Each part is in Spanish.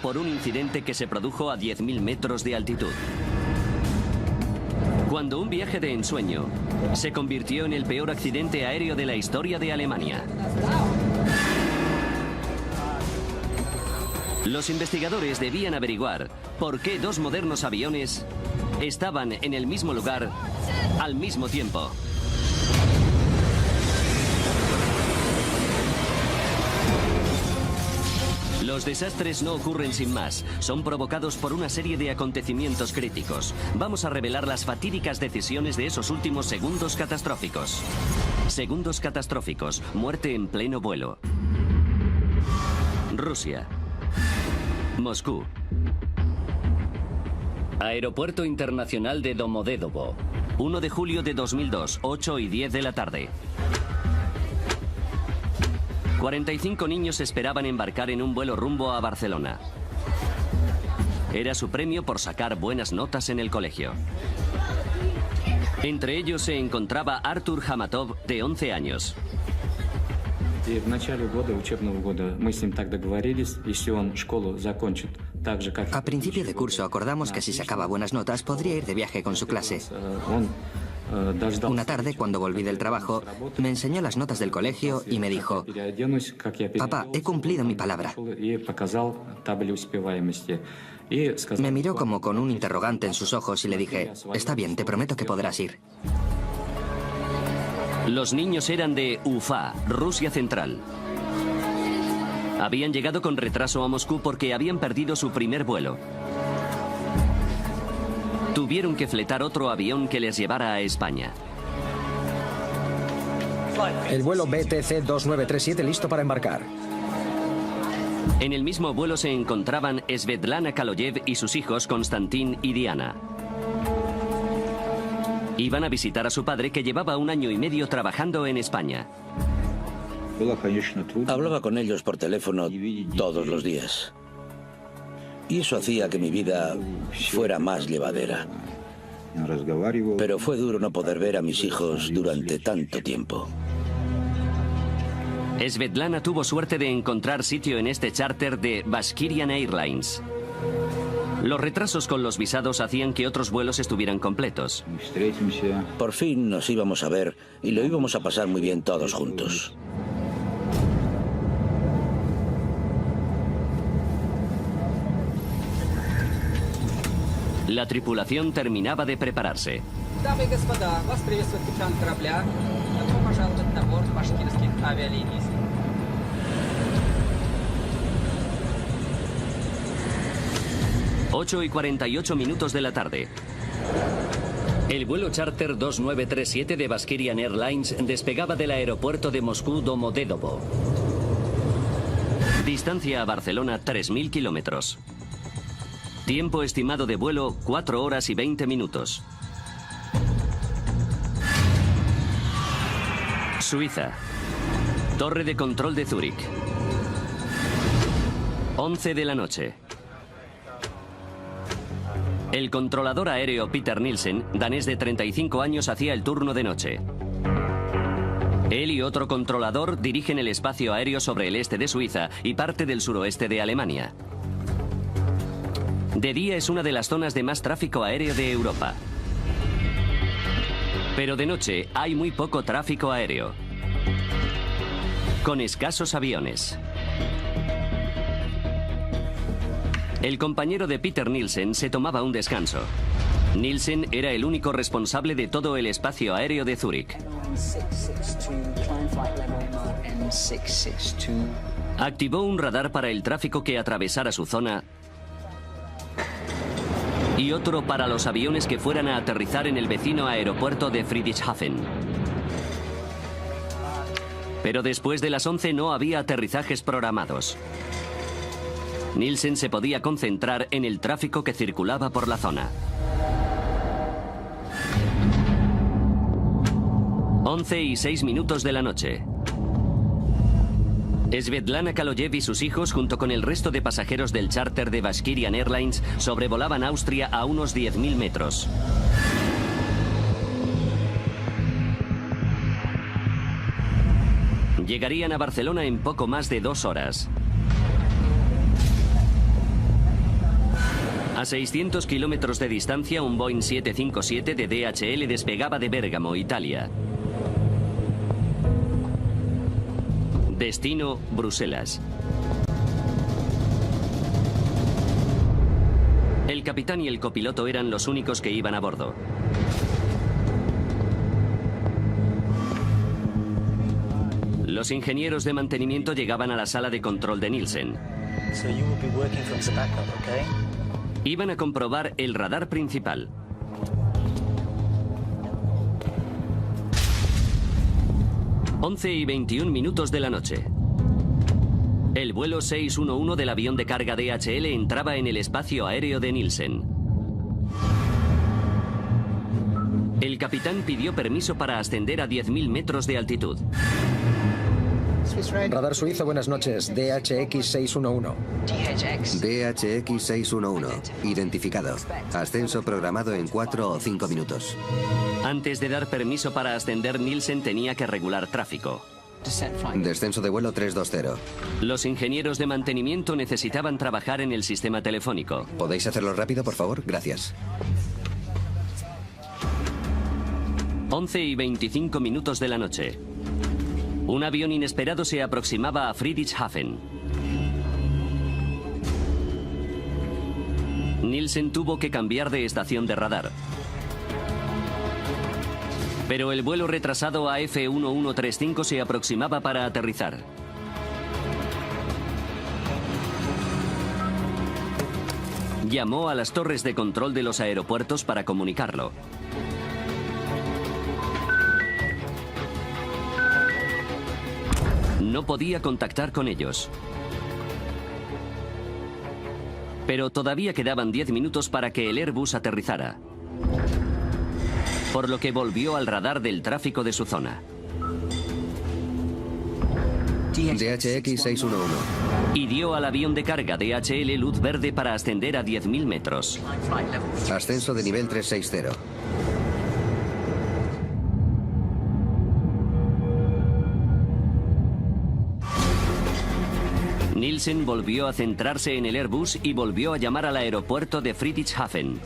por un incidente que se produjo a 10.000 metros de altitud. Cuando un viaje de ensueño se convirtió en el peor accidente aéreo de la historia de Alemania. Los investigadores debían averiguar por qué dos modernos aviones estaban en el mismo lugar al mismo tiempo. Los desastres no ocurren sin más, son provocados por una serie de acontecimientos críticos. Vamos a revelar las fatídicas decisiones de esos últimos segundos catastróficos. Segundos catastróficos, muerte en pleno vuelo. Rusia. Moscú. Aeropuerto Internacional de Domodedovo. 1 de julio de 2002, 8:10 de la tarde. 45 niños esperaban embarcar en un vuelo rumbo a Barcelona. Era su premio por sacar buenas notas en el colegio. Entre ellos se encontraba Artur Hamatov, de 11 años. A principio de curso acordamos que si sacaba buenas notas podría ir de viaje con su clase. Una tarde, cuando volví del trabajo, me enseñó las notas del colegio y me dijo: papá, he cumplido mi palabra. Me miró como con un interrogante en sus ojos y le dije: está bien, te prometo que podrás ir. Los niños eran de Ufa, Rusia Central. Habían llegado con retraso a Moscú porque habían perdido su primer vuelo. Tuvieron que fletar otro avión que les llevara a España. El vuelo BTC 2937 listo para embarcar. En el mismo vuelo se encontraban Svetlana Kaloyev y sus hijos Konstantin y Diana. Iban a visitar a su padre, que llevaba 1 año y medio trabajando en España. Hablaba con ellos por teléfono todos los días. Y eso hacía que mi vida fuera más llevadera. Pero fue duro no poder ver a mis hijos durante tanto tiempo. Svetlana tuvo suerte de encontrar sitio en este charter de Bashkirian Airlines. Los retrasos con los visados hacían que otros vuelos estuvieran completos. Por fin nos íbamos a ver y lo íbamos a pasar muy bien todos juntos. La tripulación terminaba de prepararse. 8:48 de la tarde. El vuelo charter 2937 de Bashkirian Airlines despegaba del aeropuerto de Moscú Domodedovo. Distancia a Barcelona 3.000 kilómetros. Tiempo estimado de vuelo 4 horas y 20 minutos. Suiza. Torre de control de Zúrich. 11 de la noche. El controlador aéreo Peter Nielsen, danés de 35 años, hacía el turno de noche. Él y otro controlador dirigen el espacio aéreo sobre el este de Suiza y parte del suroeste de Alemania. De día es una de las zonas de más tráfico aéreo de Europa. Pero de noche hay muy poco tráfico aéreo, con escasos aviones. El compañero de Peter Nielsen se tomaba un descanso. Nielsen era el único responsable de todo el espacio aéreo de Zúrich. Activó un radar para el tráfico que atravesara su zona y otro para los aviones que fueran a aterrizar en el vecino aeropuerto de Friedrichshafen. Pero después de las 11 no había aterrizajes programados. Nielsen se podía concentrar en el tráfico que circulaba por la zona. 11:06 de la noche. Svetlana Kaloyev y sus hijos, junto con el resto de pasajeros del charter de Bashkirian Airlines, sobrevolaban Austria a unos 10.000 metros. Llegarían a Barcelona en poco más de 2 horas. A 600 kilómetros de distancia, un Boeing 757 de DHL despegaba de Bérgamo, Italia. Destino, Bruselas. El capitán y el copiloto eran los únicos que iban a bordo. Los ingenieros de mantenimiento llegaban a la sala de control de Nielsen. Iban a comprobar el radar principal. Once y 21 minutos de la noche. El vuelo 611 del avión de carga DHL entraba en el espacio aéreo de Nielsen. El capitán pidió permiso para ascender a 10.000 metros de altitud. Radar suizo, buenas noches. DHX 611. DHX 611. Identificado. Ascenso programado en 4 o 5 minutos. Antes de dar permiso para ascender, Nielsen tenía que regular tráfico. Descenso de vuelo 320. Los ingenieros de mantenimiento necesitaban trabajar en el sistema telefónico. ¿Podéis hacerlo rápido, por favor? Gracias. 11 y 25 minutos de la noche. Un avión inesperado se aproximaba a Friedrichshafen. Nielsen tuvo que cambiar de estación de radar. Pero el vuelo retrasado AF1135 se aproximaba para aterrizar. Llamó a las torres de control de los aeropuertos para comunicarlo. No podía contactar con ellos. Pero todavía quedaban 10 minutos para que el Airbus aterrizara. Por lo que volvió al radar del tráfico de su zona. DHX 611. Y dio al avión de carga DHL luz verde para ascender a 10.000 metros. Ascenso de nivel 360. Nielsen volvió a centrarse en el Airbus y volvió a llamar al aeropuerto de Friedrichshafen.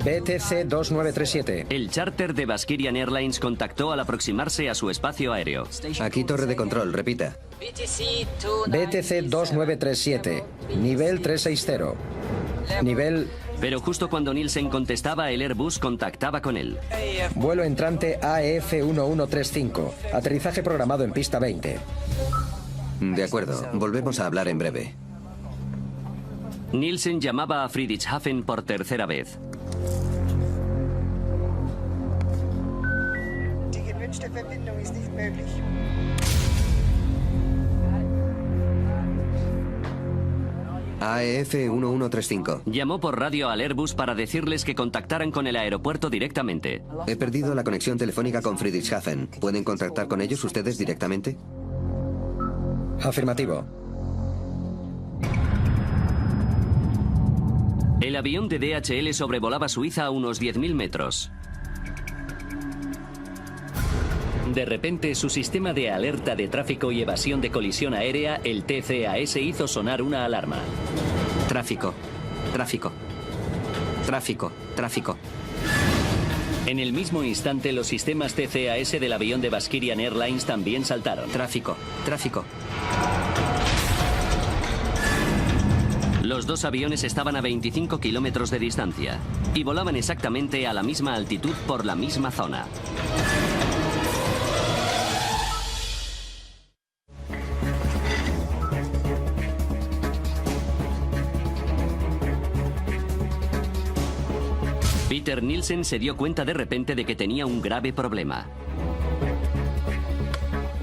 BTC 2937. El charter de Baskirian Airlines contactó al aproximarse a su espacio aéreo. Aquí torre de control, repita. BTC 2937. Nivel 360. Nivel... Pero justo cuando Nielsen contestaba, el Airbus contactaba con él. Vuelo entrante AF1135. Aterrizaje programado en pista 20. De acuerdo, volvemos a hablar en breve. Nielsen llamaba a Friedrichshafen por tercera vez. AF1135. Llamó por radio al Airbus para decirles que contactaran con el aeropuerto directamente. He perdido la conexión telefónica con Friedrichshafen. ¿Pueden contactar con ellos ustedes directamente? Afirmativo. El avión de DHL sobrevolaba Suiza a unos 10.000 metros. De repente, su sistema de alerta de tráfico y evasión de colisión aérea, el TCAS, hizo sonar una alarma. Tráfico. Tráfico. Tráfico. Tráfico. En el mismo instante, los sistemas TCAS del avión de Baskirian Airlines también saltaron. Tráfico. Tráfico. Los dos aviones estaban a 25 kilómetros de distancia y volaban exactamente a la misma altitud por la misma zona. Peter Nielsen se dio cuenta de repente de que tenía un grave problema.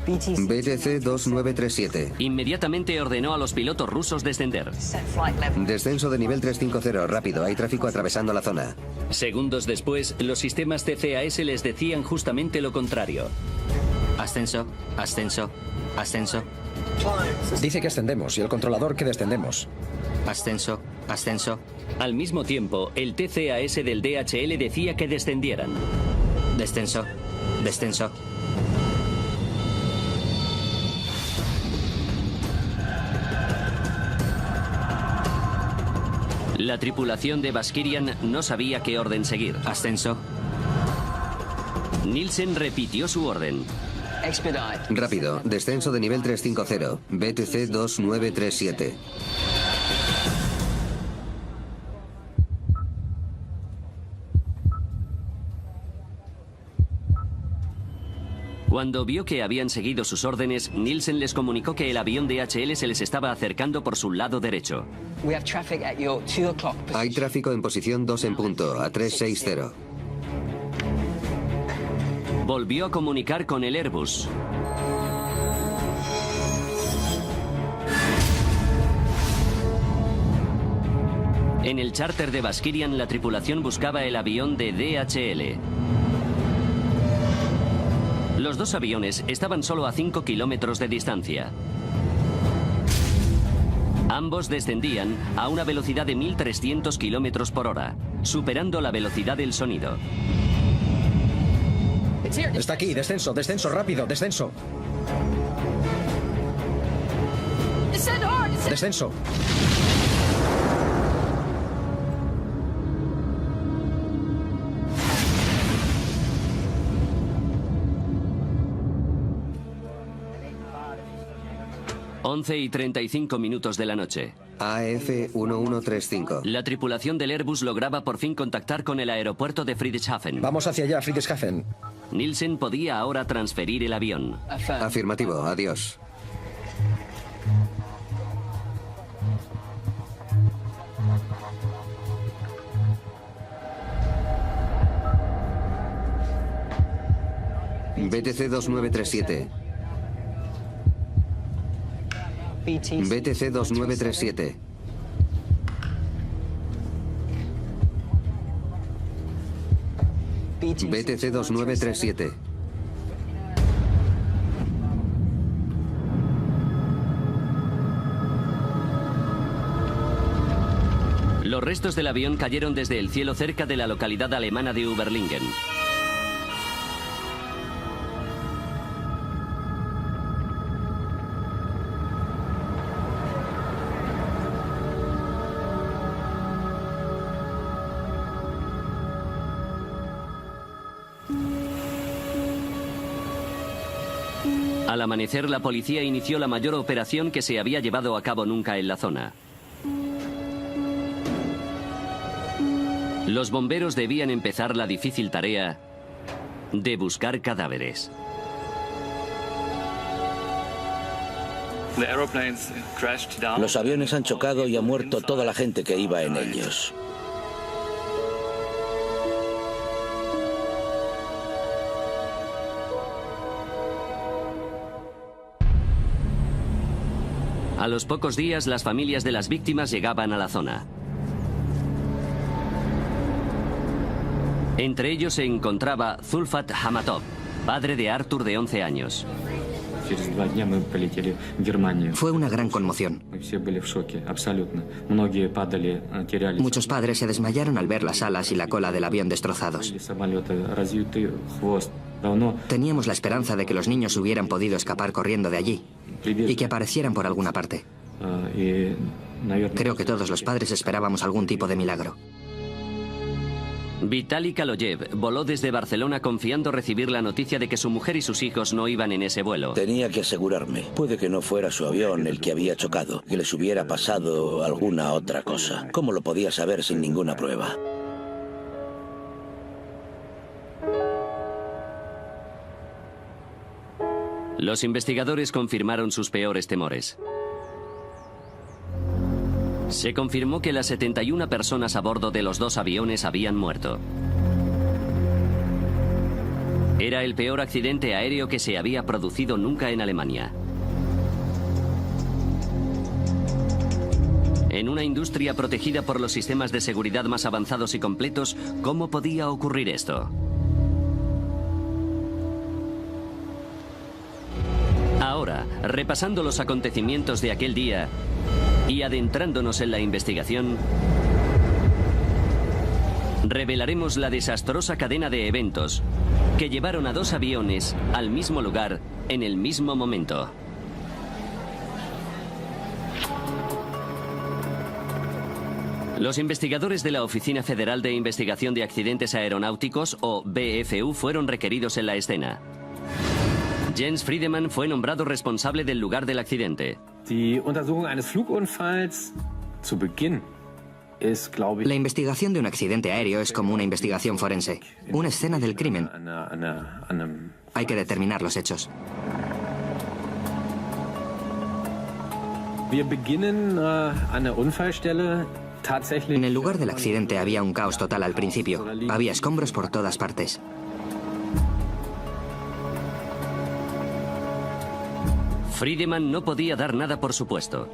BTC 2937. Inmediatamente ordenó a los pilotos rusos descender. Descenso de nivel 350, rápido, hay tráfico atravesando la zona. Segundos después, los sistemas TCAS les decían justamente lo contrario. Ascenso. Ascenso. Ascenso. Dice que ascendemos y el controlador que descendemos. Ascenso. Ascenso. Al mismo tiempo, el TCAS del DHL decía que descendieran. Descenso. Descenso. La tripulación de Baskirian no sabía qué orden seguir. Ascenso. Nielsen repitió su orden. Rápido. Descenso de nivel 350. BTC 2937. Cuando vio que habían seguido sus órdenes, Nielsen les comunicó que el avión DHL se les estaba acercando por su lado derecho. Hay tráfico en posición 2 en punto, a 360. Volvió a comunicar con el Airbus. En el charter de Baskirian, la tripulación buscaba el avión de DHL. Los dos aviones estaban solo a 5 kilómetros de distancia. Ambos descendían a una velocidad de 1.300 kilómetros por hora, superando la velocidad del sonido. Está aquí, descenso, descenso, rápido, descenso. Descenso. Once y 35 minutos de la noche. AF 1135. La tripulación del Airbus lograba por fin contactar con el aeropuerto de Friedrichshafen. Vamos hacia allá, Friedrichshafen. Nielsen podía ahora transferir el avión. Afirmativo, adiós. BTC 2937. BTC 2937. BTC 2937. Los restos del avión cayeron desde el cielo cerca de la localidad alemana de Überlingen. Al amanecer, la policía inició la mayor operación que se había llevado a cabo nunca en la zona. Los bomberos debían empezar la difícil tarea de buscar cadáveres. Los aviones han chocado y ha muerto toda la gente que iba en ellos. A los pocos días, las familias de las víctimas llegaban a la zona. Entre ellos se encontraba Zulfat Hamatov, padre de Arthur de 11 años. Fue una gran conmoción. Muchos padres se desmayaron al ver las alas y la cola del avión destrozados. Teníamos la esperanza de que los niños hubieran podido escapar corriendo de allí y que aparecieran por alguna parte. Creo que todos los padres esperábamos algún tipo de milagro. Vitali Kaloyev voló desde Barcelona confiando recibir la noticia de que su mujer y sus hijos no iban en ese vuelo. Tenía que asegurarme. Puede que no fuera su avión el que había chocado, que les hubiera pasado alguna otra cosa. ¿Cómo lo podía saber sin ninguna prueba? Los investigadores confirmaron sus peores temores. Se confirmó que las 71 personas a bordo de los dos aviones habían muerto. Era el peor accidente aéreo que se había producido nunca en Alemania. En una industria protegida por los sistemas de seguridad más avanzados y completos, ¿cómo podía ocurrir esto? Ahora, repasando los acontecimientos de aquel día y adentrándonos en la investigación, revelaremos la desastrosa cadena de eventos que llevaron a 2 aviones al mismo lugar en el mismo momento. Los investigadores de la Oficina Federal de Investigación de Accidentes Aeronáuticos, o BFU, fueron requeridos en la escena. Jens Friedemann fue nombrado responsable del lugar del accidente. La investigación de un accidente aéreo es como una investigación forense, una escena del crimen. Hay que determinar los hechos. En el lugar del accidente había un caos total al principio. Había escombros por todas partes. Friedemann no podía dar nada por supuesto.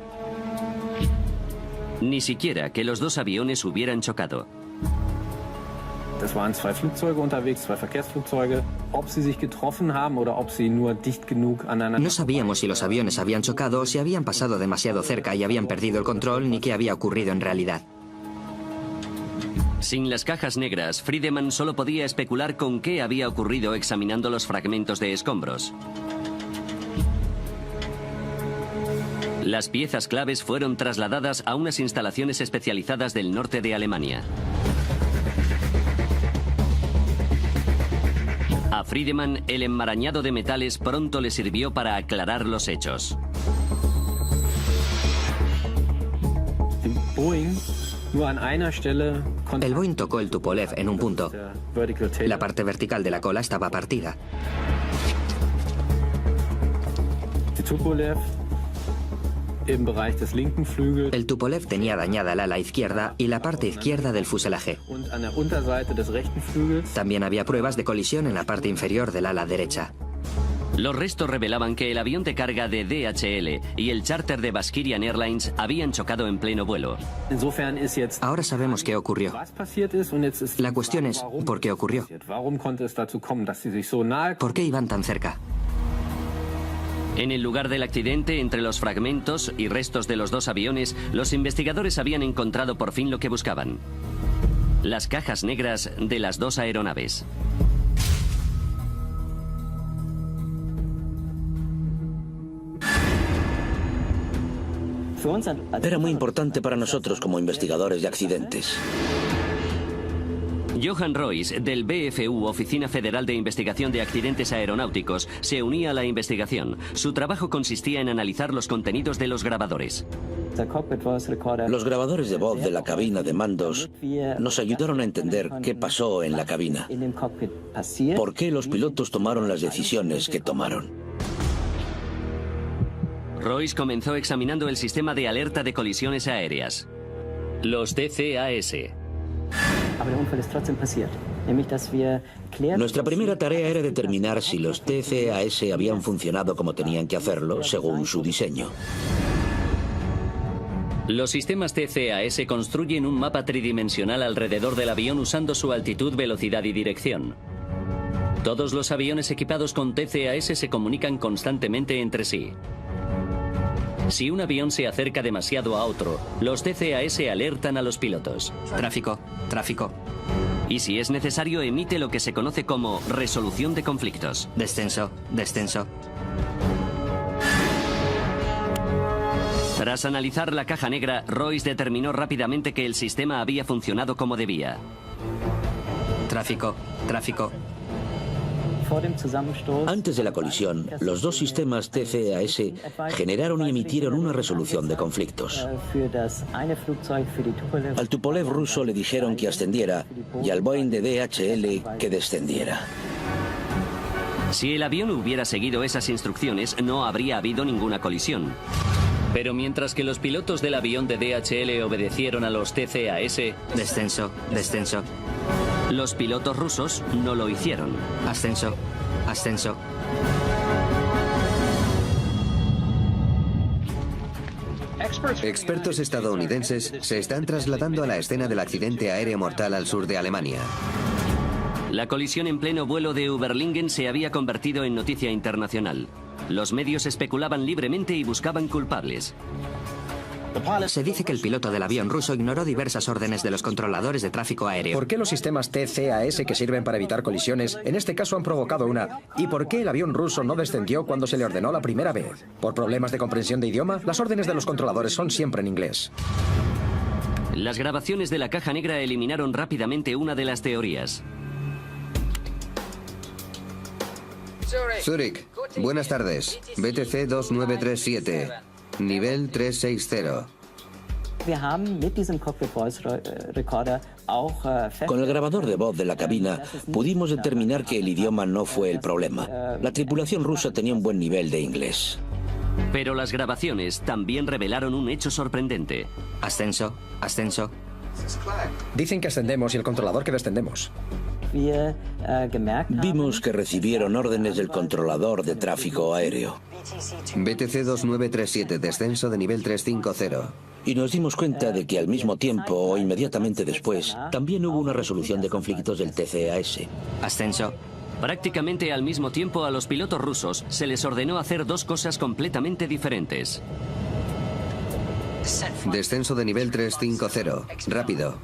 Ni siquiera que los 2 aviones hubieran chocado. No sabíamos si los aviones habían chocado o si habían pasado demasiado cerca y habían perdido el control, ni qué había ocurrido en realidad. Sin las cajas negras, Friedemann solo podía especular con qué había ocurrido examinando los fragmentos de escombros. Las piezas claves fueron trasladadas a unas instalaciones especializadas del norte de Alemania. A Friedemann, el enmarañado de metales pronto le sirvió para aclarar los hechos. El Boeing tocó el Tupolev en un punto. La parte vertical de la cola estaba partida. El Tupolev tenía dañada el ala izquierda y la parte izquierda del fuselaje. También había pruebas de colisión en la parte inferior del ala derecha. Los restos revelaban que el avión de carga de DHL y el charter de Baskirian Airlines habían chocado en pleno vuelo. Ahora sabemos qué ocurrió. La cuestión es, ¿por qué ocurrió? ¿Por qué iban tan cerca? En el lugar del accidente, entre los fragmentos y restos de los 2 aviones, los investigadores habían encontrado por fin lo que buscaban: las cajas negras de las 2 aeronaves. Era muy importante para nosotros como investigadores de accidentes. Johan Royce, del BFU, Oficina Federal de Investigación de Accidentes Aeronáuticos, se unía a la investigación. Su trabajo consistía en analizar los contenidos de los grabadores. Los grabadores de voz de la cabina de mandos nos ayudaron a entender qué pasó en la cabina, por qué los pilotos tomaron las decisiones que tomaron. Royce comenzó examinando el sistema de alerta de colisiones aéreas, los TCAS. Nuestra primera tarea era determinar si los TCAS habían funcionado como tenían que hacerlo, según su diseño. Los sistemas TCAS construyen un mapa tridimensional alrededor del avión usando su altitud, velocidad y dirección. Todos los aviones equipados con TCAS se comunican constantemente entre sí. Si un avión se acerca demasiado a otro, los TCAS alertan a los pilotos. Tráfico, tráfico. Y si es necesario, emite lo que se conoce como resolución de conflictos. Descenso, descenso. Tras analizar la caja negra, Royce determinó rápidamente que el sistema había funcionado como debía. Tráfico, tráfico. Antes de la colisión, los 2 sistemas TCAS generaron y emitieron una resolución de conflictos. Al Tupolev ruso le dijeron que ascendiera y al Boeing de DHL que descendiera. Si el avión hubiera seguido esas instrucciones, no habría habido ninguna colisión. Pero mientras que los pilotos del avión de DHL obedecieron a los TCAS... Descenso, descenso. Los pilotos rusos no lo hicieron. Ascenso, ascenso. Expertos estadounidenses se están trasladando a la escena del accidente aéreo mortal al sur de Alemania. La colisión en pleno vuelo de Überlingen se había convertido en noticia internacional. Los medios especulaban libremente y buscaban culpables. Se dice que el piloto del avión ruso ignoró diversas órdenes de los controladores de tráfico aéreo. ¿Por qué los sistemas TCAS que sirven para evitar colisiones en este caso han provocado una? ¿Y por qué el avión ruso no descendió cuando se le ordenó la primera vez? ¿Por problemas de comprensión de idioma? Las órdenes de los controladores son siempre en inglés. Las grabaciones de la caja negra eliminaron rápidamente una de las teorías. Zurich, buenas tardes. BTC 2937, nivel 360. Con el grabador de voz de la cabina pudimos determinar que el idioma no fue el problema. La tripulación rusa tenía un buen nivel de inglés. Pero las grabaciones también revelaron un hecho sorprendente. Ascenso, ascenso. Dicen que ascendemos y el controlador que descendemos. Vimos que recibieron órdenes del controlador de tráfico aéreo. BTC 2937, descenso de nivel 350. Y nos dimos cuenta de que al mismo tiempo o inmediatamente después también hubo una resolución de conflictos del TCAS. Ascenso. Prácticamente al mismo tiempo a los pilotos rusos se les ordenó hacer dos cosas completamente diferentes. Descenso de nivel 350, rápido.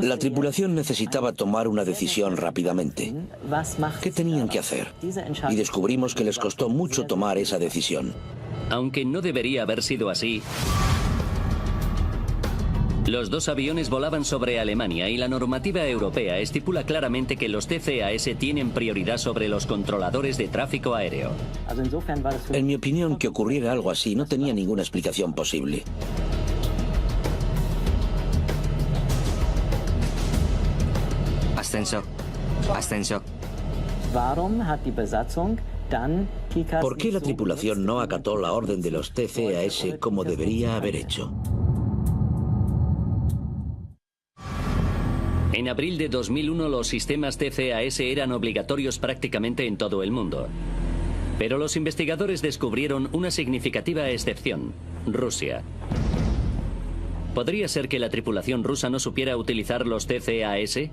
La tripulación necesitaba tomar una decisión rápidamente. ¿Qué tenían que hacer? Y descubrimos que les costó mucho tomar esa decisión. Aunque no debería haber sido así, los dos aviones volaban sobre Alemania y la normativa europea estipula claramente que los TCAS tienen prioridad sobre los controladores de tráfico aéreo. En mi opinión, que ocurriera algo así no tenía ninguna explicación posible. Ascenso, ascenso. ¿Por qué la tripulación no acató la orden de los TCAS como debería haber hecho? En abril de 2001 los sistemas TCAS eran obligatorios prácticamente en todo el mundo. Pero los investigadores descubrieron una significativa excepción: Rusia. ¿Podría ser que la tripulación rusa no supiera utilizar los TCAS?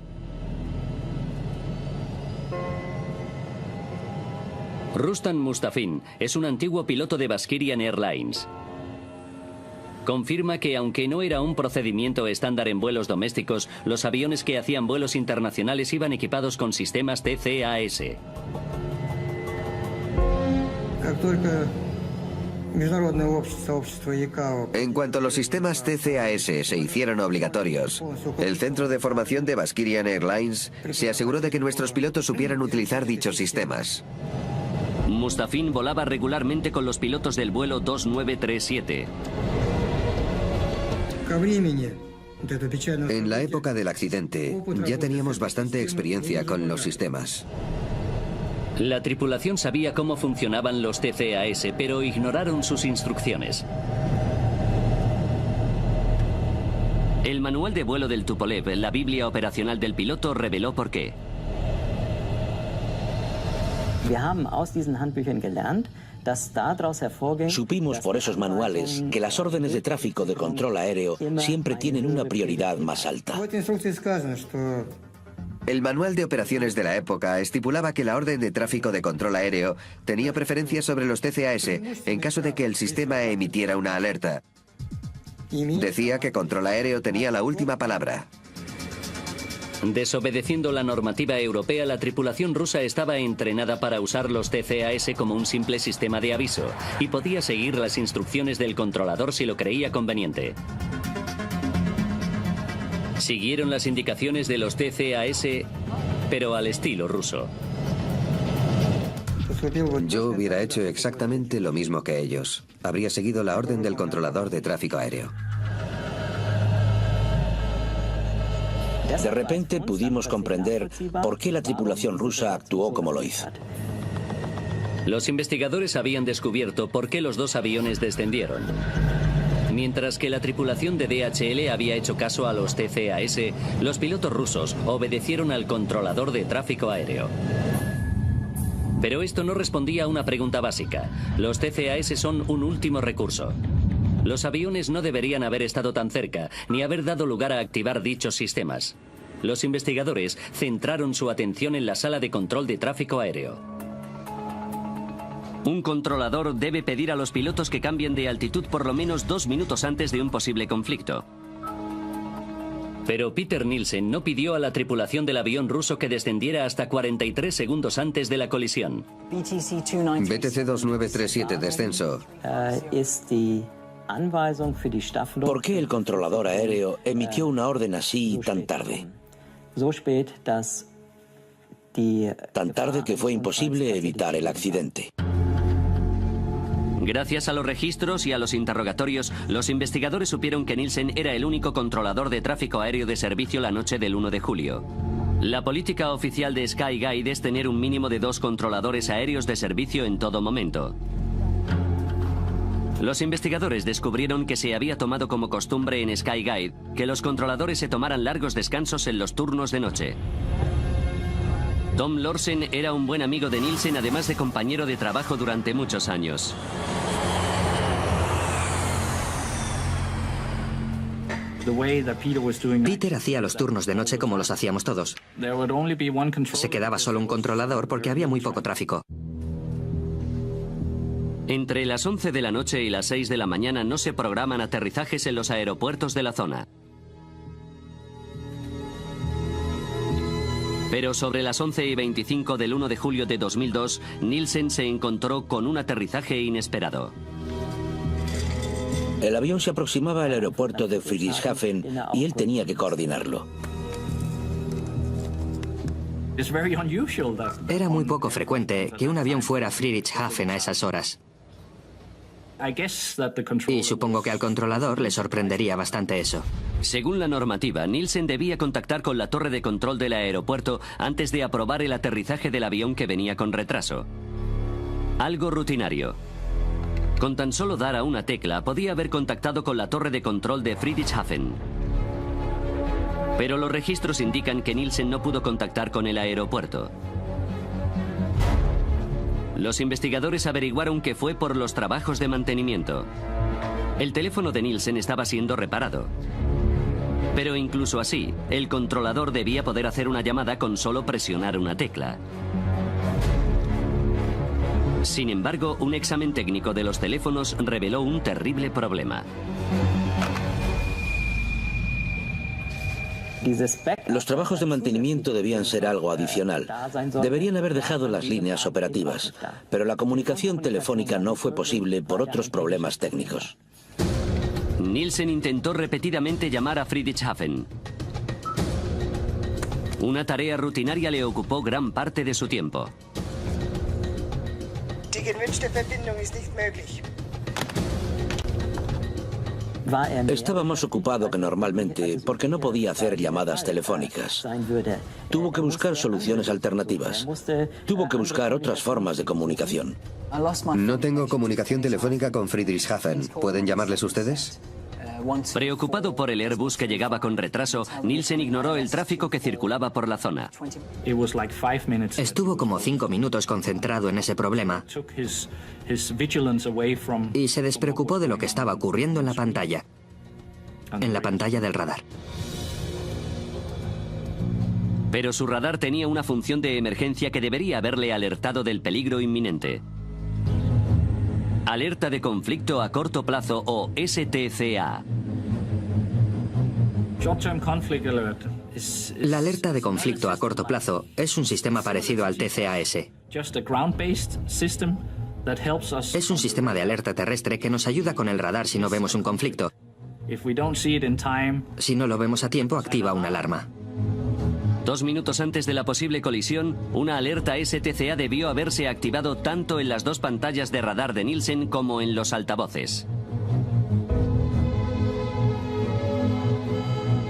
Rustam Mustafin es un antiguo piloto de Baskirian Airlines. Confirma que aunque no era un procedimiento estándar en vuelos domésticos, los aviones que hacían vuelos internacionales iban equipados con sistemas TCAS. En cuanto los sistemas TCAS se hicieron obligatorios, el Centro de Formación de Baskirian Airlines se aseguró de que nuestros pilotos supieran utilizar dichos sistemas. Mustafin volaba regularmente con los pilotos del vuelo 2937. En la época del accidente, ya teníamos bastante experiencia con los sistemas. La tripulación sabía cómo funcionaban los TCAS, pero ignoraron sus instrucciones. El manual de vuelo del Tupolev, la Biblia operacional del piloto, reveló por qué. Supimos por esos manuales que las órdenes de tráfico de control aéreo siempre tienen una prioridad más alta. El manual de operaciones de la época estipulaba que la orden de tráfico de control aéreo tenía preferencia sobre los TCAS en caso de que el sistema emitiera una alerta. Decía que control aéreo tenía la última palabra. Desobedeciendo la normativa europea, la tripulación rusa estaba entrenada para usar los TCAS como un simple sistema de aviso y podía seguir las instrucciones del controlador si lo creía conveniente. Siguieron las indicaciones de los TCAS, pero al estilo ruso. Yo hubiera hecho exactamente lo mismo que ellos. Habría seguido la orden del controlador de tráfico aéreo. De repente pudimos comprender por qué la tripulación rusa actuó como lo hizo. Los investigadores habían descubierto por qué los dos aviones descendieron. Mientras que la tripulación de DHL había hecho caso a los TCAS, los pilotos rusos obedecieron al controlador de tráfico aéreo. Pero esto no respondía a una pregunta básica. Los TCAS son un último recurso. Los aviones no deberían haber estado tan cerca, ni haber dado lugar a activar dichos sistemas. Los investigadores centraron su atención en la sala de control de tráfico aéreo. Un controlador debe pedir a los pilotos que cambien de altitud por lo menos 2 minutos antes de un posible conflicto. Pero Peter Nielsen no pidió a la tripulación del avión ruso que descendiera hasta 43 segundos antes de la colisión. BTC 2937, descenso. ¿Por qué el controlador aéreo emitió una orden así tan tarde? Tan tarde que fue imposible evitar el accidente. Gracias a los registros y a los interrogatorios, los investigadores supieron que Nielsen era el único controlador de tráfico aéreo de servicio la noche del 1 de julio. La política oficial de Skyguide es tener un mínimo de 2 controladores aéreos de servicio en todo momento. Los investigadores descubrieron que se había tomado como costumbre en Skyguide que los controladores se tomaran largos descansos en los turnos de noche. Tom Lorsen era un buen amigo de Nielsen, además de compañero de trabajo durante muchos años. Peter hacía los turnos de noche como los hacíamos todos. Se quedaba solo un controlador porque había muy poco tráfico. Entre las 11 de la noche y las 6 de la mañana no se programan aterrizajes en los aeropuertos de la zona. Pero sobre las 11:25 del 1 de julio de 2002, Nielsen se encontró con un aterrizaje inesperado. El avión se aproximaba al aeropuerto de Friedrichshafen y él tenía que coordinarlo. Era muy poco frecuente que un avión fuera a Friedrichshafen a esas horas. Y supongo que al controlador le sorprendería bastante eso. Según la normativa, Nielsen debía contactar con la torre de control del aeropuerto antes de aprobar el aterrizaje del avión que venía con retraso. Algo rutinario. Con tan solo dar a una tecla, podía haber contactado con la torre de control de Friedrichshafen. Pero los registros indican que Nielsen no pudo contactar con el aeropuerto. Los investigadores averiguaron que fue por los trabajos de mantenimiento. El teléfono de Nielsen estaba siendo reparado. Pero incluso así, el controlador debía poder hacer una llamada con solo presionar una tecla. Sin embargo, un examen técnico de los teléfonos reveló un terrible problema. Los trabajos de mantenimiento debían ser algo adicional. Deberían haber dejado las líneas operativas, pero la comunicación telefónica no fue posible por otros problemas técnicos. Nielsen intentó repetidamente llamar a Friedrichshafen. Una tarea rutinaria le ocupó gran parte de su tiempo. Die gewünschte Verbindung ist nicht möglich. Estaba más ocupado que normalmente porque no podía hacer llamadas telefónicas. Tuvo que buscar soluciones alternativas. Tuvo que buscar otras formas de comunicación. No tengo comunicación telefónica con Friedrichshafen. ¿Pueden llamarles ustedes? Preocupado por el Airbus que llegaba con retraso, Nielsen ignoró el tráfico que circulaba por la zona. Estuvo como 5 minutos concentrado en ese problema y se despreocupó de lo que estaba ocurriendo en la pantalla del radar. Pero su radar tenía una función de emergencia que debería haberle alertado del peligro inminente. Alerta de conflicto a corto plazo o STCA. La alerta de conflicto a corto plazo es un sistema parecido al TCAS. Es un sistema de alerta terrestre que nos ayuda con el radar si no vemos un conflicto. Si no lo vemos a tiempo, activa una alarma. 2 minutos antes de la posible colisión, una alerta STCA debió haberse activado tanto en las 2 pantallas de radar de Nielsen como en los altavoces.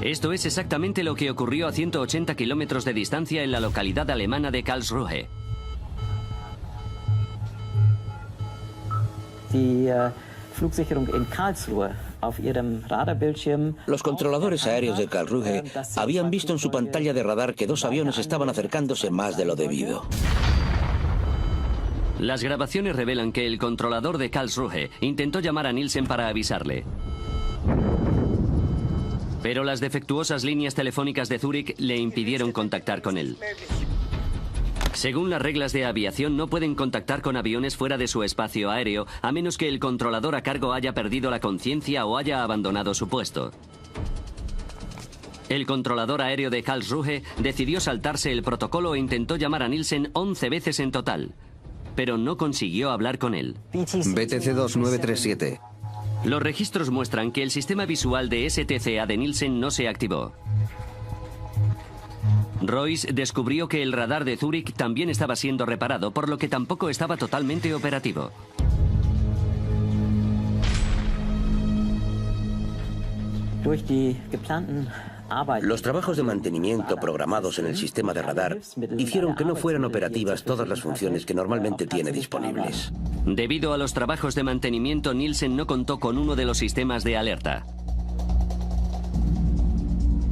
Esto es exactamente lo que ocurrió a 180 kilómetros de distancia en la localidad alemana de Karlsruhe. Flugsicherung in Karlsruhe. Los controladores aéreos de Karlsruhe habían visto en su pantalla de radar que 2 aviones estaban acercándose más de lo debido. Las grabaciones revelan que el controlador de Karlsruhe intentó llamar a Nielsen para avisarle. Pero las defectuosas líneas telefónicas de Zúrich le impidieron contactar con él. Según las reglas de aviación, no pueden contactar con aviones fuera de su espacio aéreo, a menos que el controlador a cargo haya perdido la conciencia o haya abandonado su puesto. El controlador aéreo de Karlsruhe decidió saltarse el protocolo e intentó llamar a Nielsen 11 veces en total, pero no consiguió hablar con él. BTC 2937. Los registros muestran que el sistema visual de STCA de Nielsen no se activó. Royce descubrió que el radar de Zúrich también estaba siendo reparado, por lo que tampoco estaba totalmente operativo. Los trabajos de mantenimiento programados en el sistema de radar hicieron que no fueran operativas todas las funciones que normalmente tiene disponibles. Debido a los trabajos de mantenimiento, Nielsen no contó con uno de los sistemas de alerta: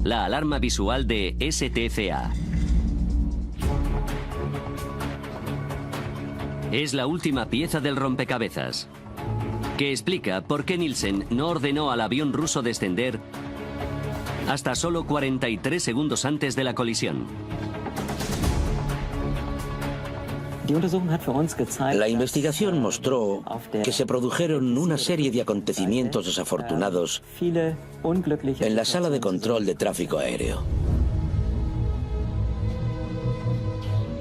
la alarma visual de STCA. Es la última pieza del rompecabezas, que explica por qué Nielsen no ordenó al avión ruso descender hasta solo 43 segundos antes de la colisión. La investigación mostró que se produjeron una serie de acontecimientos desafortunados en la sala de control de tráfico aéreo.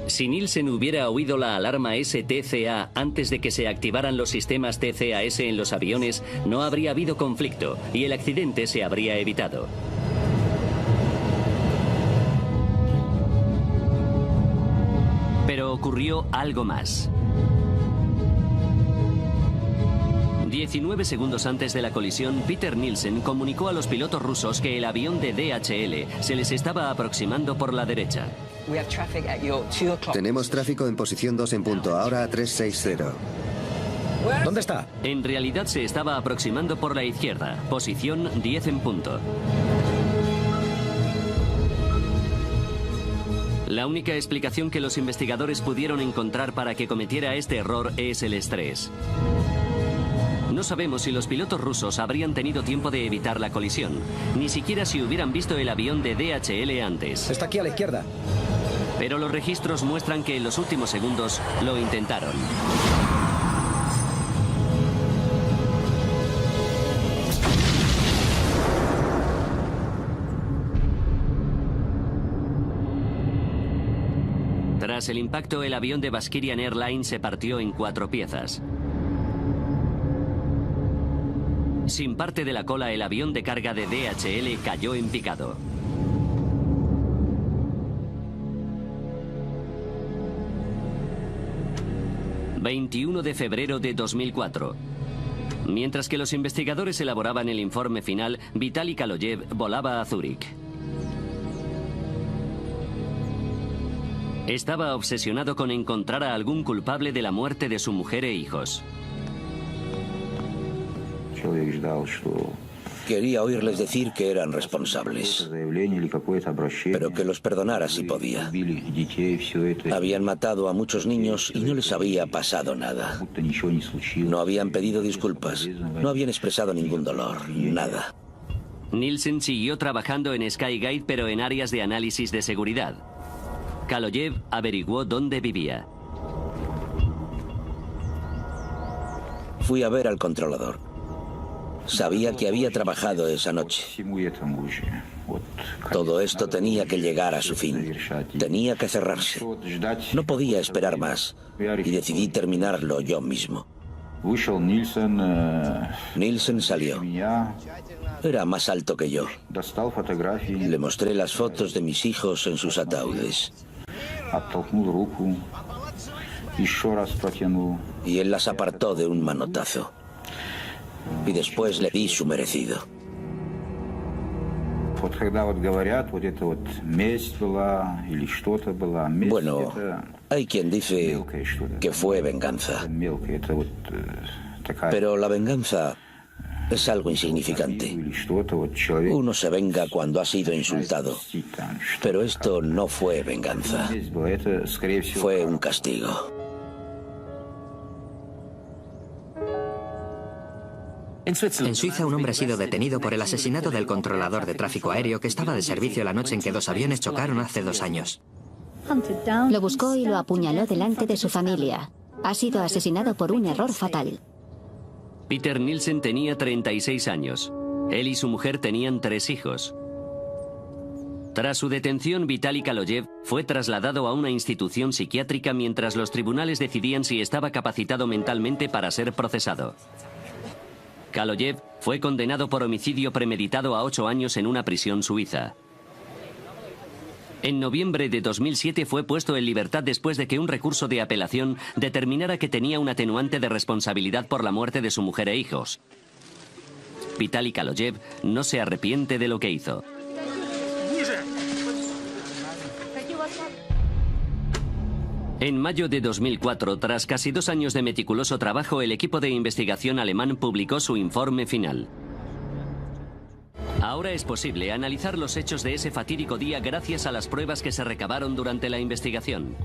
Si Nielsen hubiera oído la alarma STCA antes de que se activaran los sistemas TCAS en los aviones, no habría habido conflicto y el accidente se habría evitado. Pero ocurrió algo más. 19 segundos antes de la colisión, Peter Nielsen comunicó a los pilotos rusos que el avión de DHL se les estaba aproximando por la derecha. Tenemos tráfico en posición 2 en punto, ahora a 360. ¿Dónde está? En realidad se estaba aproximando por la izquierda, posición 10 en punto. La única explicación que los investigadores pudieron encontrar para que cometiera este error es el estrés. No sabemos si los pilotos rusos habrían tenido tiempo de evitar la colisión, ni siquiera si hubieran visto el avión de DHL antes. Está aquí a la izquierda. Pero los registros muestran que en los últimos segundos lo intentaron. Tras el impacto, el avión de Bashkirian Airlines se partió en 4 piezas. Sin parte de la cola, el avión de carga de DHL cayó en picado. ...21 de febrero de 2004... Mientras que los investigadores elaboraban el informe final, Vitaly Kaloyev volaba a Zúrich. Estaba obsesionado con encontrar a algún culpable de la muerte de su mujer e hijos. Quería oírles decir que eran responsables, pero que los perdonara si podía. Habían matado a muchos niños y no les había pasado nada. No habían pedido disculpas, no habían expresado ningún dolor, nada. Nielsen siguió trabajando en Skygate, pero en áreas de análisis de seguridad. Kaloyev averiguó dónde vivía. Fui a ver al controlador. Sabía que había trabajado esa noche. Todo esto tenía que llegar a su fin. Tenía que cerrarse. No podía esperar más. Y decidí terminarlo yo mismo. Nielsen salió. Era más alto que yo. Le mostré las fotos de mis hijos en sus ataúdes. Y él las apartó de un manotazo. Y después le di su merecido. Bueno, hay quien dice que fue venganza. Pero la venganza es algo insignificante. Uno se venga cuando ha sido insultado. Pero esto no fue venganza. Fue un castigo. En Suiza, un hombre ha sido detenido por el asesinato del controlador de tráfico aéreo que estaba de servicio la noche en que 2 aviones chocaron hace 2 años. Lo buscó y lo apuñaló delante de su familia. Ha sido asesinado por un error fatal. Peter Nielsen tenía 36 años. Él y su mujer tenían 3 hijos. Tras su detención, Vitaly Kaloyev fue trasladado a una institución psiquiátrica mientras los tribunales decidían si estaba capacitado mentalmente para ser procesado. Kaloyev fue condenado por homicidio premeditado a 8 años en una prisión suiza. En noviembre de 2007 fue puesto en libertad después de que un recurso de apelación determinara que tenía un atenuante de responsabilidad por la muerte de su mujer e hijos. Vitaly Kaloyev no se arrepiente de lo que hizo. En mayo de 2004, tras casi 2 años de meticuloso trabajo, el equipo de investigación alemán publicó su informe final. Ahora es posible analizar los hechos de ese fatídico día gracias a las pruebas que se recabaron durante la investigación.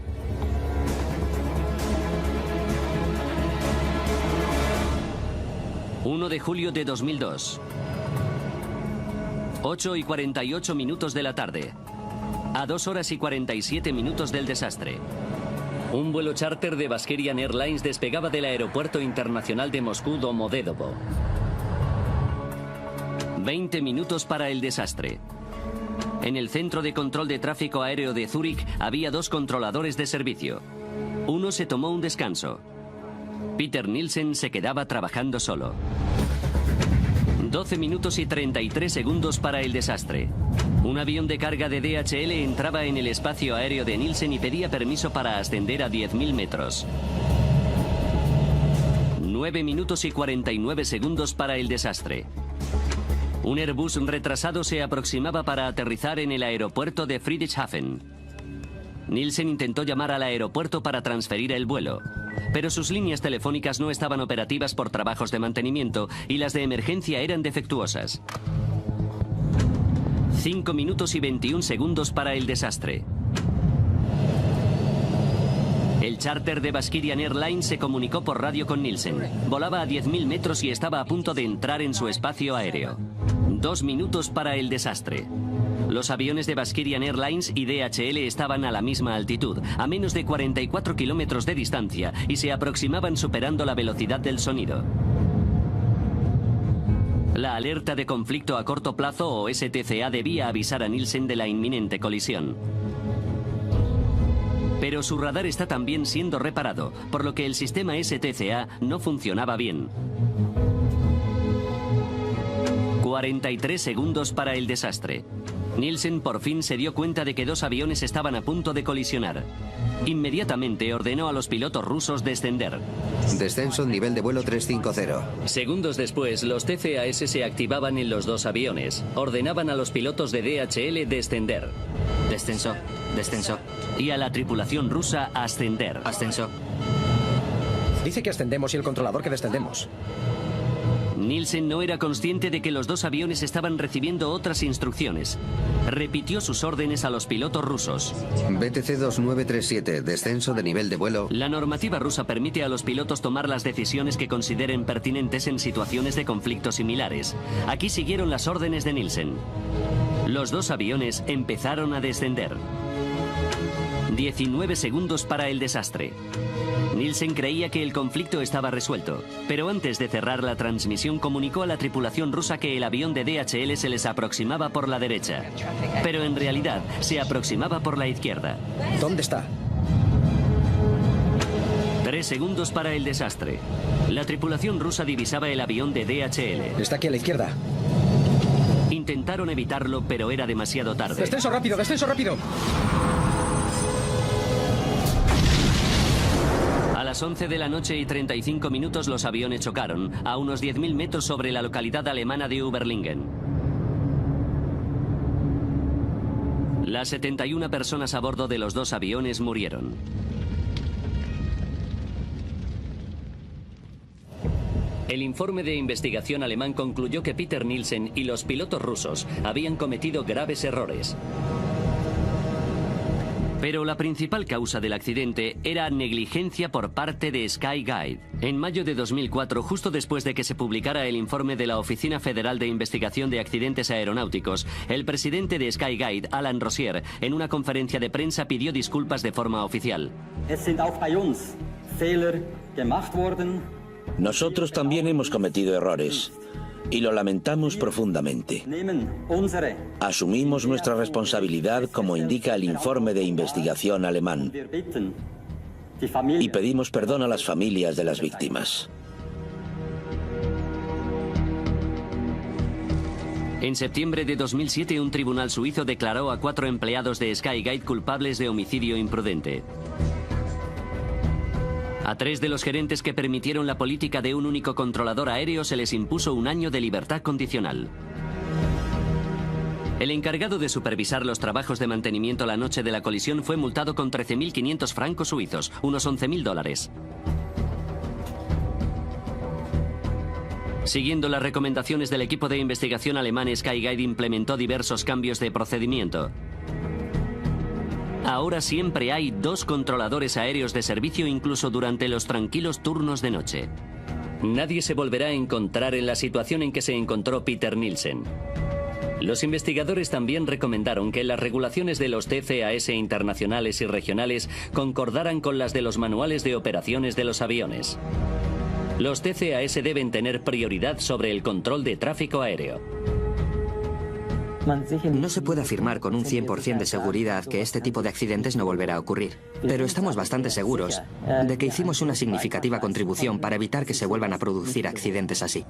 ...1 de julio de 2002... 8:48 de la tarde... a 2 horas y 47 minutos del desastre. Un vuelo charter de Bashkirian Airlines despegaba del aeropuerto internacional de Moscú Domodedovo. 20 minutos para el desastre. En el centro de control de tráfico aéreo de Zúrich había 2 controladores de servicio. Uno se tomó un descanso. Peter Nielsen se quedaba trabajando solo. 12 minutos y 33 segundos para el desastre. Un avión de carga de DHL entraba en el espacio aéreo de Nielsen y pedía permiso para ascender a 10.000 metros. 9 minutos y 49 segundos para el desastre. Un Airbus retrasado se aproximaba para aterrizar en el aeropuerto de Friedrichshafen. Nielsen intentó llamar al aeropuerto para transferir el vuelo, pero sus líneas telefónicas no estaban operativas por trabajos de mantenimiento y las de emergencia eran defectuosas. 5 minutos y 21 segundos para el desastre. El charter de Bashkirian Airlines se comunicó por radio con Nielsen. Volaba a 10.000 metros y estaba a punto de entrar en su espacio aéreo. 2 minutos para el desastre. Los aviones de Bashkirian Airlines y DHL estaban a la misma altitud, a menos de 44 kilómetros de distancia, y se aproximaban superando la velocidad del sonido. La alerta de conflicto a corto plazo o STCA debía avisar a Nielsen de la inminente colisión. Pero su radar está también siendo reparado, por lo que el sistema STCA no funcionaba bien. 43 segundos para el desastre. Nielsen por fin se dio cuenta de que 2 aviones estaban a punto de colisionar. Inmediatamente ordenó a los pilotos rusos descender. Descenso en nivel de vuelo 350. Segundos después, los TCAS se activaban en los 2 aviones. Ordenaban a los pilotos de DHL descender. Descenso, descenso. Y a la tripulación rusa ascender. Ascenso. Dice que ascendemos y el controlador que descendemos. Nielsen no era consciente de que los 2 aviones estaban recibiendo otras instrucciones. Repitió sus órdenes a los pilotos rusos. BTC 2937, descenso de nivel de vuelo. La normativa rusa permite a los pilotos tomar las decisiones que consideren pertinentes en situaciones de conflicto similares. Aquí siguieron las órdenes de Nielsen. Los 2 aviones empezaron a descender. 19 segundos para el desastre. Nielsen creía que el conflicto estaba resuelto, pero antes de cerrar la transmisión comunicó a la tripulación rusa que el avión de DHL se les aproximaba por la derecha. Pero en realidad se aproximaba por la izquierda. ¿Dónde está? 3 segundos para el desastre. La tripulación rusa divisaba el avión de DHL. Está aquí a la izquierda. Intentaron evitarlo, pero era demasiado tarde. ¡Descenso rápido, descenso rápido! A las 11 de la noche y 35 minutos los aviones chocaron, a unos 10.000 metros sobre la localidad alemana de Überlingen. Las 71 personas a bordo de los 2 aviones murieron. El informe de investigación alemán concluyó que Peter Nielsen y los pilotos rusos habían cometido graves errores. Pero la principal causa del accidente era negligencia por parte de Skyguide. En mayo de 2004, justo después de que se publicara el informe de la Oficina Federal de Investigación de Accidentes Aeronáuticos, el presidente de Skyguide, Alan Rosier, en una conferencia de prensa pidió disculpas de forma oficial. Nosotros también hemos cometido errores y lo lamentamos profundamente. Asumimos nuestra responsabilidad como indica el informe de investigación alemán y pedimos perdón a las familias de las víctimas. En septiembre de 2007, un tribunal suizo declaró a 4 empleados de Skyguide culpables de homicidio imprudente. A 3 de los gerentes que permitieron la política de un único controlador aéreo se les impuso 1 año de libertad condicional. El encargado de supervisar los trabajos de mantenimiento la noche de la colisión fue multado con 13.500 francos suizos, unos $11.000. Siguiendo las recomendaciones del equipo de investigación alemán, Skyguide implementó diversos cambios de procedimiento. Ahora siempre hay 2 controladores aéreos de servicio incluso durante los tranquilos turnos de noche. Nadie se volverá a encontrar en la situación en que se encontró Peter Nielsen. Los investigadores también recomendaron que las regulaciones de los TCAS internacionales y regionales concordaran con las de los manuales de operaciones de los aviones. Los TCAS deben tener prioridad sobre el control de tráfico aéreo. No se puede afirmar con un 100% de seguridad que este tipo de accidentes no volverá a ocurrir, pero estamos bastante seguros de que hicimos una significativa contribución para evitar que se vuelvan a producir accidentes así.